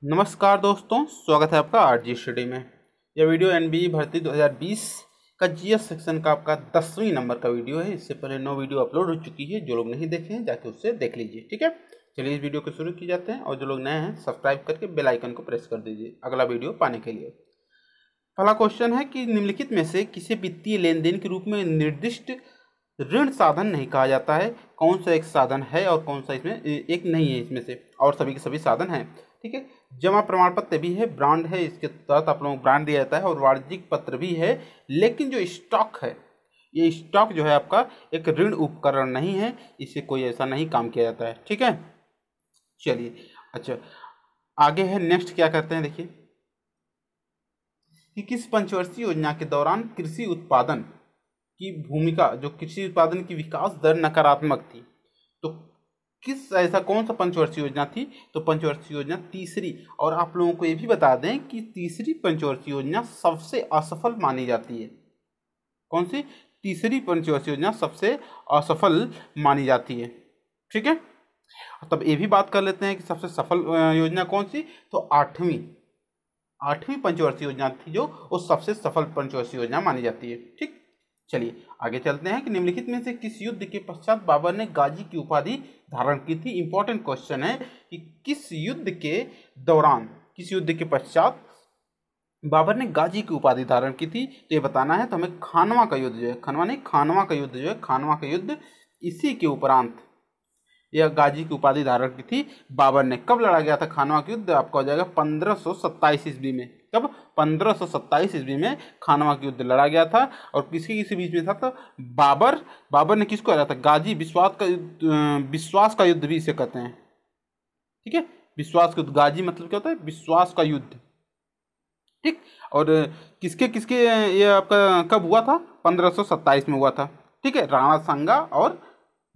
नमस्कार दोस्तों, स्वागत है आपका आरजी स्टडी में। यह वीडियो एनबीए भर्ती 2020 का जीएस सेक्शन का आपका 10वीं नंबर का वीडियो है। इससे पहले 9 वीडियो अपलोड हो चुकी है। जो लोग नहीं देखे हैं जाके उससे देख लीजिए, ठीक है। चलिए इस वीडियो को शुरू किए जाते हैं और जो लोग नए हैं सब्सक्राइब करके बेल आइकन को प्रेस कर दीजिए अगला वीडियो पाने के लिए। पहला क्वेश्चन है कि निम्नलिखित में से किसी वित्तीय लेन देन के रूप में निर्दिष्ट ऋण साधन नहीं कहा जाता है। कौन सा एक साधन है और कौन सा इसमें एक नहीं है, इसमें से और सभी के सभी साधन हैं, ठीक है। जमा प्रमाण पत्र भी है, ब्रांड है, इसके तहत आप लोगों को ब्रांड दिया जाता है और वाणिज्यिक पत्र भी है। लेकिन जो स्टॉक है, ये स्टॉक जो है आपका एक ऋण उपकरण नहीं है, इससे कोई ऐसा नहीं काम किया जाता है, ठीक है। चलिए अच्छा आगे है, नेक्स्ट क्या करते हैं देखिए कि किस पंचवर्षीय योजना के दौरान कृषि उत्पादन की भूमिका, जो कृषि उत्पादन की विकास दर नकारात्मक थी, तो किस ऐसा कौन सा पंचवर्षीय योजना थी। तो पंचवर्षीय योजना तीसरी, और आप लोगों को ये भी बता दें कि तीसरी पंचवर्षीय योजना सबसे असफल मानी जाती है। कौन सी? तीसरी पंचवर्षीय योजना सबसे असफल मानी जाती है, ठीक है। तब ये भी बात कर लेते हैं कि सबसे सफल योजना कौन सी। तो आठवीं पंचवर्षीय योजना थी जो वो सबसे सफल पंचवर्षीय योजना मानी जाती है, ठीक। चलिए आगे चलते हैं कि निम्नलिखित में से किस युद्ध के पश्चात बाबर ने गाजी की उपाधि धारण की थी। इंपॉर्टेंट क्वेश्चन है कि किस युद्ध के दौरान, किस युद्ध के पश्चात बाबर ने गाजी की उपाधि धारण की थी। तो ये बताना है। तो हमें खानवा का युद्ध जो है, खानवा का युद्ध जो है, खानवा का युद्ध, इसी के उपरांत यह गाजी की उपाधि धारण की थी बाबर ने। कब लड़ा गया था खानवा का युद्ध? आपका हो जाएगा 1527 ईस्वी में। कब? 1527 ईस्वी में खानवा का युद्ध लड़ा गया था। और किसी बीच में था। तो बाबर ने किसको हराया था? गाजी, विश्वास का युद्ध भी इसे कहते हैं, ठीक है। विश्वास का युद्ध, गाजी मतलब क्या होता है? विश्वास का युद्ध, ठीक। और किसके किसके ये आपका कब हुआ था? 1527 में हुआ था, ठीक है। राणा सांगा और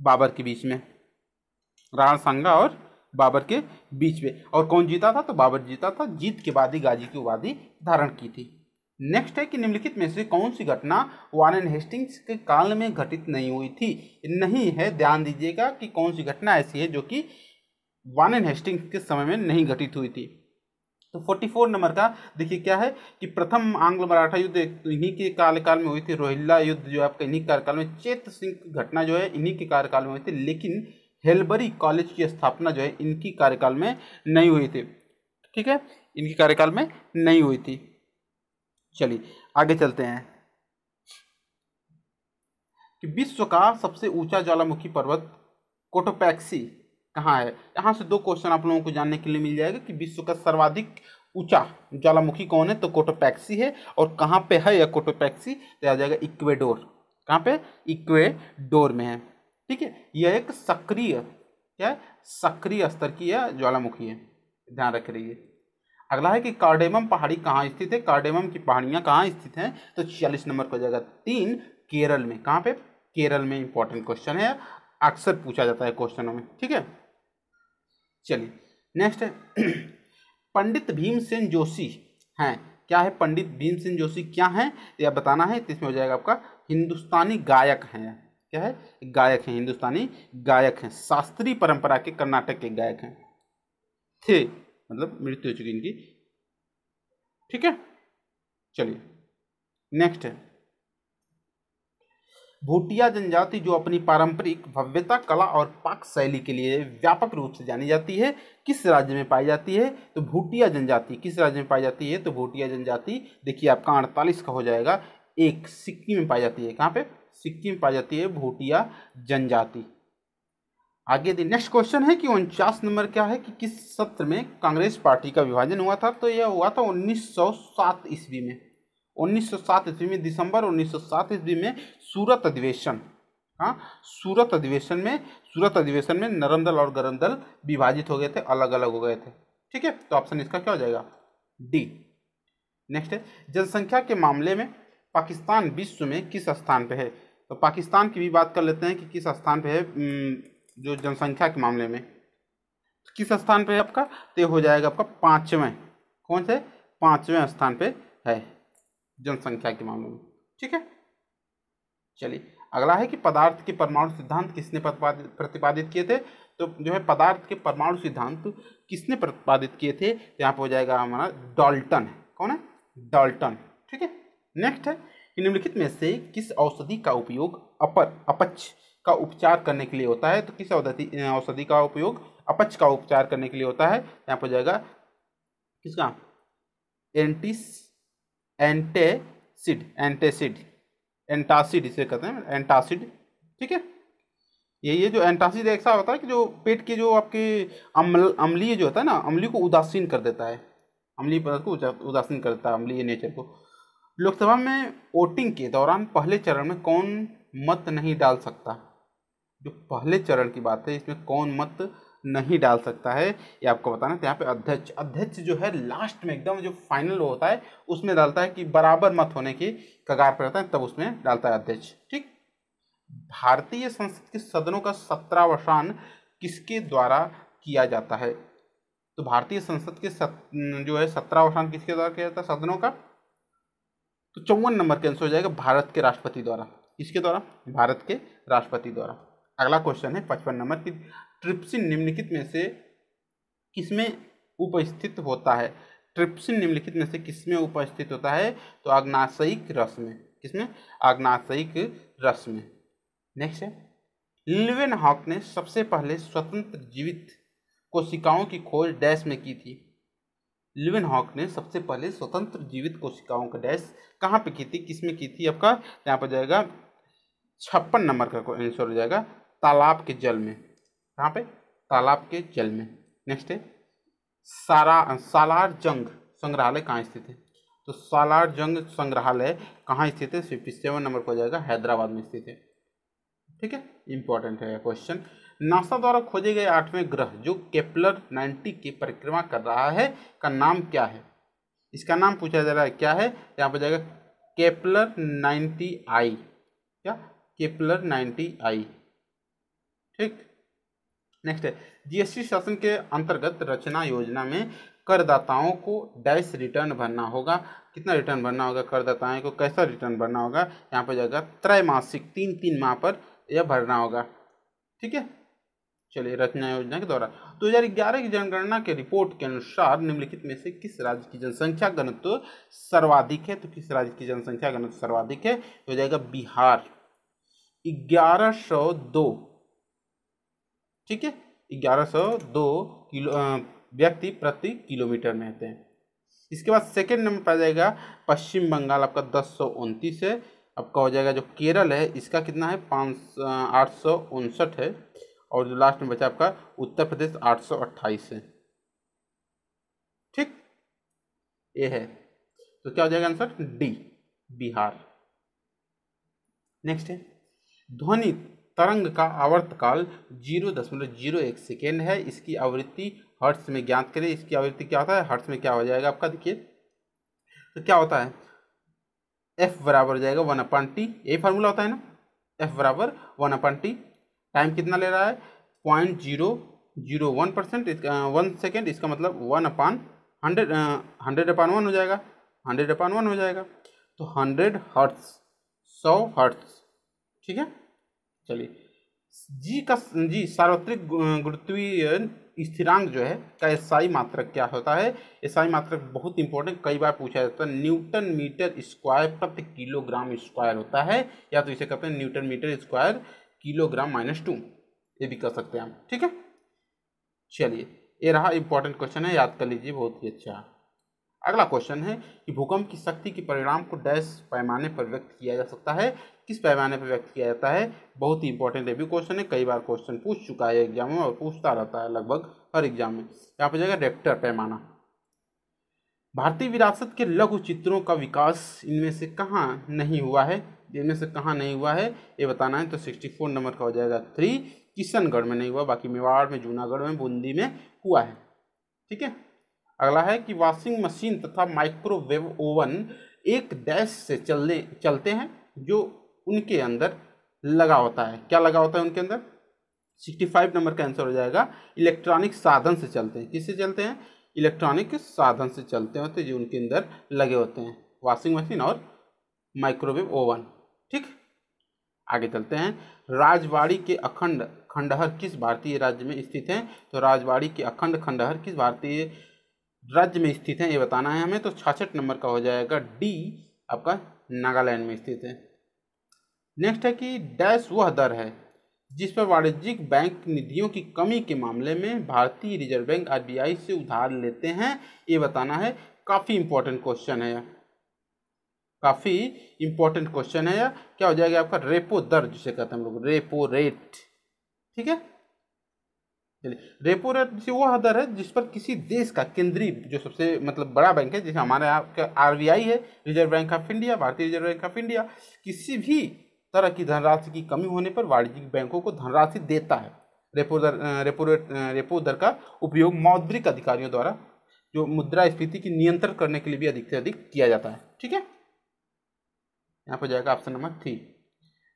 बाबर के बीच में, राणा सांगा और बाबर के बीच में। और कौन जीता था? तो बाबर जीता था। जीत के बाद ही गाजी की उपाधि धारण की थी। नेक्स्ट है कि निम्नलिखित में से कौन सी घटना वारेन हेस्टिंग्स के काल में घटित नहीं हुई थी। नहीं है, ध्यान दीजिएगा कि कौन सी घटना ऐसी है जो कि वारेन हेस्टिंग्स के समय में नहीं घटित हुई थी। तो 44 नंबर का देखिए क्या है कि प्रथम आंग्ल मराठा युद्ध इन्हीं के कार्यकाल में हुई थी। रोहिल्ला युद्ध जो आपका इन्हीं कार्यकाल में, चेत सिंह की घटना जो है इन्हीं के कार्यकाल में हुई थी। लेकिन हेलबरी कॉलेज की स्थापना जो है इनकी कार्यकाल में नहीं हुई थी, ठीक है। इनकी कार्यकाल में नहीं हुई थी। चलिए आगे चलते हैं कि विश्व का सबसे ऊंचा ज्वालामुखी पर्वत कोटोपैक्सी कहाँ है। यहाँ से 2 क्वेश्चन आप लोगों को जानने के लिए मिल जाएगा कि विश्व का सर्वाधिक ऊंचा ज्वालामुखी कौन है। तो कोटोपैक्सी है। और कहाँ पे है यह कोटोपैक्सी? तो आ जाएगा इक्वेडोर। कहाँ पे? इक्वेडोर में है, ठीक है। यह एक सक्रिय, क्या है? सक्रिय स्तर की यह ज्वालामुखी है, ध्यान रख रहिए। अगला है कि कार्डेमम पहाड़ी कहाँ स्थित है। कार्डेमम की पहाड़ियाँ कहाँ स्थित हैं? तो 46 नंबर को जाएगा 3, केरल में। कहाँ पे? केरल में। इंपॉर्टेंट क्वेश्चन है, अक्सर पूछा जाता है क्वेश्चनों में, ठीक है। चलिए नेक्स्ट है पंडित भीमसेन जोशी हैं। क्या है? पंडित भीमसेन जोशी क्या है यह बताना है। तो इसमें हो जाएगा आपका हिंदुस्तानी गायक हैं। क्या है? गायक हैं, हिंदुस्तानी गायक हैं। शास्त्रीय परंपरा के कर्नाटक के गायक हैं, थे, मतलब मृत्यु हो चुकी इनकी, ठीक है। चलिए नेक्स्ट है भूटिया जनजाति जो अपनी पारंपरिक भव्यता, कला और पाक शैली के लिए व्यापक रूप से जानी जाती है, किस राज्य में पाई जाती है। तो भूटिया जनजाति किस राज्य में पाई जाती है? तो भूटिया जनजाति देखिए आपका 48 का हो जाएगा 1, सिक्किम में पाई जाती है। कहाँ पे? सिक्किम में पाई जाती है भूटिया जनजाति। आगे दी नेक्स्ट क्वेश्चन है कि 49 नंबर क्या है कि किस सत्र में कांग्रेस पार्टी का विभाजन हुआ था। तो यह हुआ था 1907 ईस्वी में। 1907 ईस्वी में, दिसंबर 1907 ईस्वी में सूरत अधिवेशन, हाँ सूरत अधिवेशन में नरम दल और गरम दल विभाजित हो गए थे, अलग अलग हो गए थे, ठीक है। तो ऑप्शन इसका क्या हो जाएगा? डी। नेक्स्ट है जनसंख्या के मामले में पाकिस्तान विश्व में किस स्थान पे है। तो पाकिस्तान की भी बात कर लेते हैं कि किस स्थान पे है जो जनसंख्या के मामले में, किस स्थान पे है आपका। तो हो जाएगा आपका 5वें, कौन से? 5वें स्थान पे है जनसंख्या के मामले में, ठीक है। चलिए अगला है कि पदार्थ के परमाणु सिद्धांत किसने प्रतिपादित किए थे। तो जो है पदार्थ के परमाणु सिद्धांत किसने प्रतिपादित किए थे, तो यहाँ पर हो जाएगा हमारा डाल्टन है। कौन है? डाल्टन। ठीक है। नेक्स्ट है कि निम्नलिखित में से किस औषधि का उपयोग अपच का उपचार करने के लिए होता है, तो किस औषधि का उपयोग अपच का उपचार करने के लिए होता है, यहाँ पर हो जाएगा किसका? एंटासिड इसे कहते हैं, एंटासिड। ठीक है। ये जो एंटासिड ऐसा होता है कि जो पेट के जो आपके अम्लीय जो होता है ना, अम्लीय को उदासीन कर देता है, अम्लीय पदार्थ को उदासीन कर देता है, अम्लीय नेचर को। लोकसभा में वोटिंग के दौरान पहले चरण में कौन मत नहीं डाल सकता? जो पहले चरण की बात है इसमें कौन मत नहीं डाल सकता है ये आपको बताना। तो यहाँ पे अध्यक्ष जो है लास्ट में एकदम जो फाइनल होता है उसमें डालता है, कि बराबर मत होने की कगार पर रहता है तब उसमें डालता है अध्यक्ष। ठीक। भारतीय संसद के सदनों का 17वां किसके द्वारा किया जाता है? तो भारतीय संसद के जो है 17वां किसके द्वारा किया जाता है सदनों का? तो 54 नंबर का आंसर हो जाएगा भारत के राष्ट्रपति द्वारा। किसके द्वारा? भारत के राष्ट्रपति द्वारा। अगला क्वेश्चन है 55 नंबर की, ट्रिप्सिन निम्नलिखित में से किसमें उपस्थित होता है? ट्रिप्सिन निम्नलिखित में से किसमें उपस्थित होता है? तो अग्नाशयिक रस में। किसमें? अग्नाशयिक रस में। नेक्स्ट है, लीवेनहॉक ने सबसे पहले स्वतंत्र जीवित कोशिकाओं की खोज डैश में की थी? लीवेनहॉक ने सबसे पहले स्वतंत्र जीवित कोशिकाओं का डैश कहाँ पे की थी, किसमें की थी आपका? यहाँ पर जाएगा 56 नंबर का आंसर हो जाएगा तालाब के जल में। कहाँ पे? तालाब के जल में। नेक्स्ट है, सालार जंग संग्रहालय कहाँ स्थित है? तो सालार जंग संग्रहालय कहाँ स्थित है? 57 नंबर को हो जाएगा हैदराबाद में स्थित है। ठीक है, इंपॉर्टेंट है क्वेश्चन। नासा द्वारा खोजे गए 8वें ग्रह जो केपलर 90 की परिक्रमा कर रहा है का नाम क्या है? इसका नाम पूछा जा रहा है, क्या है? यहाँ पर जाएगा केपलर 90I। क्या? Kepler 90I। ठीक। नेक्स्ट है, जीएसटी शासन के अंतर्गत रचना योजना में करदाताओं को डैश रिटर्न भरना होगा। कितना रिटर्न भरना होगा करदाताओं को? कैसा रिटर्न भरना होगा? यहाँ पर जाएगा त्रैमासिक, 3 माह पर यह भरना होगा। ठीक है। चलिए, रचना योजना के द्वारा 2011 की जनगणना के रिपोर्ट के अनुसार निम्नलिखित में से किस राज्य की जनसंख्या घनत्व सर्वाधिक है? तो किस राज्य की जनसंख्या घनत्व सर्वाधिक है? हो जाएगा बिहार, 1102। ठीक है, 1102 किलो व्यक्ति प्रति किलोमीटर में रहते हैं। इसके बाद सेकेंड नंबर पर आ जाएगा पश्चिम बंगाल, आपका 1029 है। आपका हो जाएगा जो केरल है इसका कितना है? 859 है। और जो लास्ट में बचा आपका उत्तर प्रदेश 828 है। ठीक, ये है। तो क्या हो जाएगा आंसर? डी, बिहार। नेक्स्ट है, ध्वनि तरंग का आवर्तकाल 0.01 सेकेंड है। इसकी आवृत्ति हर्ट्ज में ज्ञात करें। इसकी आवृत्ति क्या होता है? हर्ट्ज में क्या हो जाएगा आपका? देखिए तो क्या होता है, F बराबर हो जाएगा 1/T। यही फार्मूला होता है ना, F बराबर 1/T। टाइम कितना ले रहा है? 0.001%, 1 सेकेंड। इसका मतलब 1/100, 100/1 हो जाएगा, 100/1 हो जाएगा। तो 100 हर्ट्ज, 100 हर्ट्ज। ठीक है। चलिए, जी सार्वत्रिक गुरुत्वीय स्थिरांक जो है का एसआई मात्रक क्या होता है? एसआई मात्रक बहुत इंपॉर्टेंट, कई बार पूछा जाता है। न्यूटन मीटर स्क्वायर प्रति किलोग्राम स्क्वायर होता है, या तो इसे कहते हैं न्यूटन मीटर स्क्वायर किलोग्राम -2, ये भी कर सकते हैं हम। ठीक है। चलिए, ये रहा इंपॉर्टेंट क्वेश्चन है, याद कर लीजिए, बहुत ही अच्छा। अगला क्वेश्चन है कि भूकंप की शक्ति के परिणाम को डैश पैमाने पर व्यक्त किया जा सकता है? किस पैमाने पर व्यक्त किया जाता है? बहुत ही इंपॉर्टेंट भी क्वेश्चन है, कई बार क्वेश्चन पूछ चुका है एग्जाम में और पूछता रहता है लगभग हर एग्जाम में। यहाँ पर जाएगा रेक्टर पैमाना। भारतीय विरासत के लघु चित्रों का विकास इनमें से कहाँ नहीं हुआ है? इनमें से कहाँ नहीं हुआ है ये बताना है। तो 64 नंबर का हो जाएगा 3। किशनगढ़ में नहीं हुआ, बाकी मेवाड़ में, जूनागढ़ में, बूंदी में हुआ है। ठीक है। अगला है कि वॉशिंग मशीन तथा माइक्रोवेव ओवन एक डैश से चलते हैं जो उनके अंदर लगा होता है। क्या लगा होता है उनके अंदर? 65 नंबर का आंसर हो जाएगा इलेक्ट्रॉनिक साधन से चलते हैं। किससे चलते हैं? इलेक्ट्रॉनिक साधन से चलते होते जो उनके अंदर लगे होते हैं, वॉशिंग मशीन और माइक्रोवेव ओवन। ठीक, आगे चलते हैं। राजवाड़ी के खंडहर किस भारतीय राज्य में स्थित है? तो राजवाड़ी के अखंड खंडहर किस भारतीय राज्य में स्थित है ये बताना है हमें। तो 66 नंबर का हो जाएगा डी, आपका नागालैंड में स्थित है। नेक्स्ट है कि डैश वह दर है जिस पर वाणिज्यिक बैंक निधियों की कमी के मामले में भारतीय रिजर्व बैंक आरबीआई से उधार लेते हैं, ये बताना है। काफ़ी इंपॉर्टेंट क्वेश्चन है, काफ़ी इंपॉर्टेंट क्वेश्चन है। या क्या हो जाएगा आपका रेपो दर, जिसे कहते हैं हम लोग रेपो रेट। ठीक है, चलिए, रेपो रेट से वह दर है जिस पर किसी देश का केंद्रीय जो सबसे मतलब बड़ा बैंक है, जैसे हमारे यहाँ का आरबीआई है, रिजर्व बैंक ऑफ इंडिया, भारतीय रिजर्व बैंक ऑफ इंडिया, किसी भी तरह की धनराशि की कमी होने पर वाणिज्यिक बैंकों को धनराशि देता है। रेपो दर का उपयोग मौद्रिक अधिकारियों द्वारा जो मुद्रास्फीति की नियंत्रण करने के लिए भी अधिक से अधिक किया जाता है। ठीक है, यहाँ पर जाएगा ऑप्शन नंबर 3।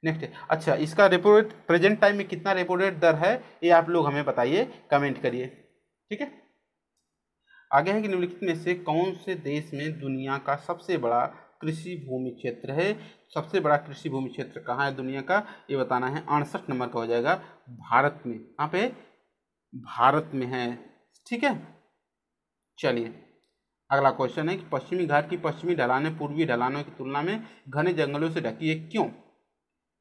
नेक्स्ट है, अच्छा इसका रेपो रेट प्रेजेंट टाइम में कितना रेपो रेट दर है ये आप लोग हमें बताइए, कमेंट करिए। ठीक है, आगे है कि निम्नलिखित में से कौन से देश में दुनिया का सबसे बड़ा कृषि भूमि क्षेत्र है? सबसे बड़ा कृषि भूमि क्षेत्र कहाँ है दुनिया का, ये बताना है। 68 नंबर का हो जाएगा भारत में। यहाँ पे भारत में है। ठीक है, चलिए अगला क्वेश्चन है कि पश्चिमी घाट की पश्चिमी ढलानें पूर्वी ढलानों की तुलना में घने जंगलों से ढकी है, क्यों?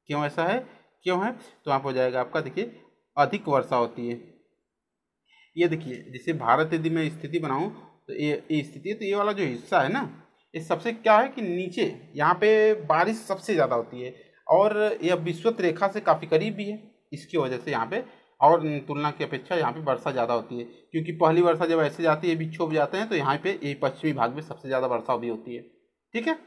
क्यों ऐसा है, क्यों है? तो आप हो जाएगा आपका, देखिए अधिक वर्षा होती है। ये देखिए, जैसे भारत यदि मैं स्थिति बनाऊं तो ये स्थिति, तो ये वाला जो हिस्सा है ना, ये सबसे क्या है कि नीचे यहाँ पे बारिश सबसे ज़्यादा होती है और यह विषुवत रेखा से काफ़ी करीब भी है। इसकी वजह से यहाँ पे और तुलना की अपेक्षा यहाँ पे वर्षा ज़्यादा होती है, क्योंकि पहली वर्षा जब ऐसे जाती है विक्षोभ जाते हैं तो यहाँ पे ये पश्चिमी भाग में सबसे ज़्यादा वर्षा भी होती है। ठीक है,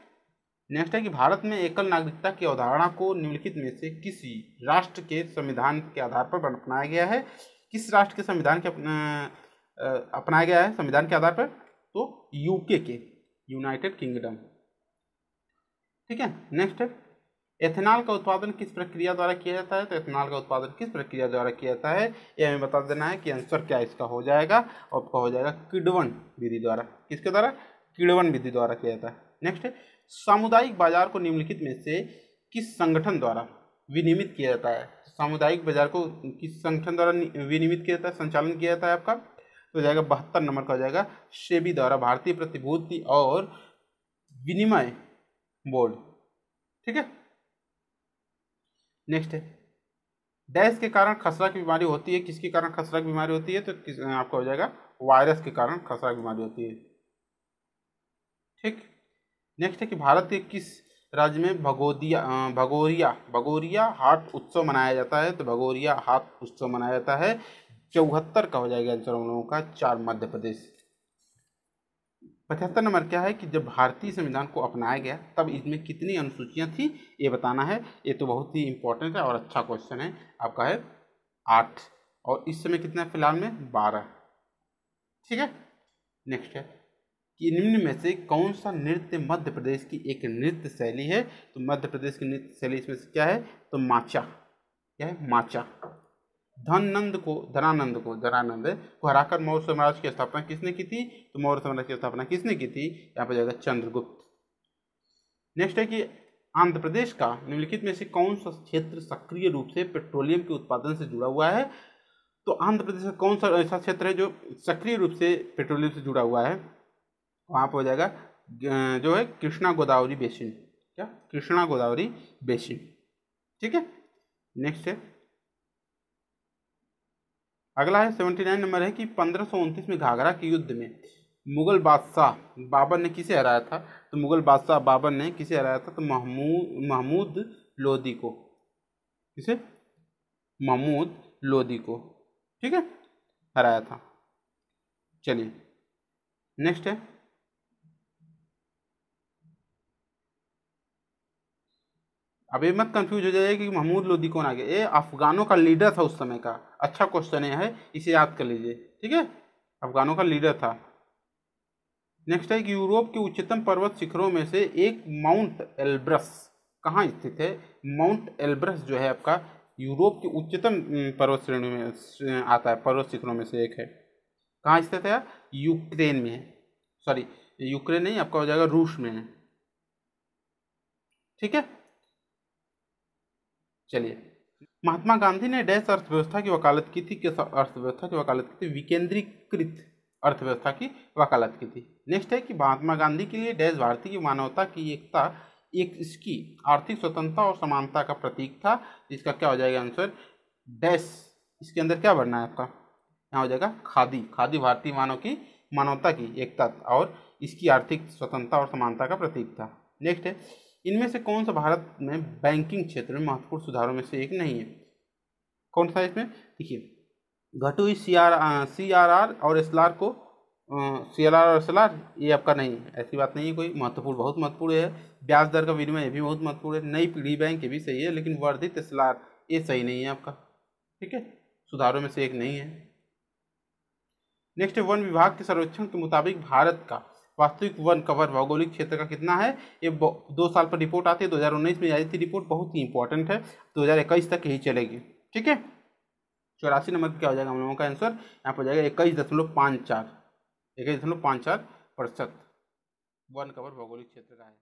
नेक्स्ट है कि भारत में एकल नागरिकता की अवधारणा को निम्नलिखित में से किसी राष्ट्र के संविधान के आधार पर अपनाया गया है? किस राष्ट्र के संविधान के अपनाया गया है संविधान के आधार पर? तो यूके के, यूनाइटेड किंगडम। ठीक है, नेक्स्ट है, एथेनॉल का उत्पादन किस प्रक्रिया द्वारा किया जाता है? तो एथेनॉल का उत्पादन किस प्रक्रिया द्वारा किया जाता है ये हमें बता देना है कि आंसर क्या इसका हो जाएगा। आपका हो जाएगा किण्वन विधि द्वारा। किसके द्वारा? किण्वन विधि द्वारा किया जाता है। नेक्स्ट है, सामुदायिक बाजार को निम्नलिखित में से किस संगठन द्वारा विनियमित किया जाता है? सामुदायिक बाजार को किस संगठन द्वारा विनियमित किया जाता है, संचालन किया जाता है आपका? तो जाएगा 72 नंबर का हो जाएगा सेबी द्वारा, भारतीय प्रतिभूति और विनिमय बोर्ड। ठीक है, नेक्स्ट है, डैश के कारण खसरा की बीमारी होती है। किसके कारण खसरा की बीमारी होती है? तो आपका हो जाएगा वायरस के कारण खसरा की बीमारी होती है। ठीक, नेक्स्ट है कि भारत के किस राज्य में भगोरिया हाट उत्सव मनाया जाता है? तो भगोरिया हाट उत्सव मनाया जाता है। 74 का हो जाएगा आंसर हम लोगों का, 4 मध्य प्रदेश। 75 नंबर क्या है कि जब भारतीय संविधान को अपनाया गया तब इसमें कितनी अनुसूचियां थी ये बताना है। ये तो बहुत ही इंपॉर्टेंट है और अच्छा क्वेश्चन है आपका, है 8 और इस समय कितना है फिलहाल में 12। ठीक है, नेक्स्ट है कि निम्न में से कौन सा नृत्य मध्य प्रदेश की एक नृत्य शैली है? तो मध्य प्रदेश की नृत्य शैली इसमें से क्या है? तो माचा। क्या है? माचा। धनानंद को हराकर मौर्य साम्राज्य की स्थापना किसने की थी? तो मौर्य साम्राज्य की स्थापना किसने की थी? यहाँ पर जाएगा चंद्रगुप्त। नेक्स्ट है कि आंध्र प्रदेश का निम्नलिखित में से कौन सा क्षेत्र सक्रिय रूप से पेट्रोलियम के उत्पादन से जुड़ा हुआ है? तो आंध्र प्रदेश का कौन सा ऐसा क्षेत्र है जो सक्रिय रूप से पेट्रोलियम से जुड़ा हुआ है? वहाँ पर हो जाएगा जो है कृष्णा गोदावरी बेसिन। क्या? कृष्णा गोदावरी बेसिन। ठीक है, नेक्स्ट है, अगला है 79 नंबर है कि 1529 में घाघरा के युद्ध में मुगल बादशाह बाबर ने किसे हराया था? तो मुगल बादशाह बाबर ने किसे हराया था? तो महमूद लोदी को। किसे? महमूद लोदी को। ठीक है, हराया था। चलिए नेक्स्ट है, अभी मत कंफ्यूज हो जाइए कि महमूद लोदी कौन आ गया। ये अफगानों का लीडर था उस समय का। अच्छा क्वेश्चन है, इसे याद कर लीजिए। ठीक है, अफगानों का लीडर था। नेक्स्ट है कि यूरोप के उच्चतम पर्वत शिखरों में से एक माउंट एल्ब्रस कहाँ स्थित है? माउंट एल्ब्रस जो है आपका यूरोप के उच्चतम पर्वत श्रेणी में आता है, पर्वत शिखरों में से एक है। कहाँ स्थित है यार? यूक्रेन में है। सॉरी, यूक्रेन नहीं, आपका हो जाएगा रूस में है। ठीक है, चलिए महात्मा गांधी ने डैश अर्थव्यवस्था की वकालत की थी, किस अर्थव्यवस्था की वकालत की थी? विकेंद्रीकृत अर्थव्यवस्था की वकालत की थी। नेक्स्ट है कि महात्मा गांधी के लिए डैश भारतीय मानवता की एकता एक इसकी आर्थिक स्वतंत्रता और समानता का प्रतीक था। इसका क्या हो जाएगा आंसर? डैश। इसके अंदर क्या भरना है आपका? यहाँ हो जाएगा खादी। खादी भारतीय मानवता की एकता और इसकी आर्थिक स्वतंत्रता और समानता का प्रतीक था। नेक्स्ट है, इनमें से कौन सा भारत में बैंकिंग क्षेत्र में महत्वपूर्ण सुधारों में से एक नहीं है? कौन सा है इसमें? देखिए, घटी हुई CRR और SLR को CLR और SLR ये आपका नहीं है, ऐसी बात नहीं है कोई। महत्वपूर्ण, बहुत महत्वपूर्ण है। ब्याज दर का विनिमय ये भी बहुत महत्वपूर्ण है। नई पीढ़ी बैंक ये भी सही है, लेकिन वर्धित SLR ये सही नहीं है आपका। ठीक है, सुधारों में से एक नहीं है। नेक्स्ट है, वन विभाग के सर्वेक्षण के मुताबिक भारत का वास्तविक वन कवर भौगोलिक क्षेत्र का कितना है? ये 2 साल पर रिपोर्ट आती है, 2019 में आई थी रिपोर्ट, बहुत ही इंपॉर्टेंट है, 2021 तक यही चलेगी। ठीक है, 84 नंबर क्या हो जाएगा हम लोगों का आंसर? यहाँ पर हो जाएगा 21.54%। वन कवर भौगोलिक क्षेत्र का है।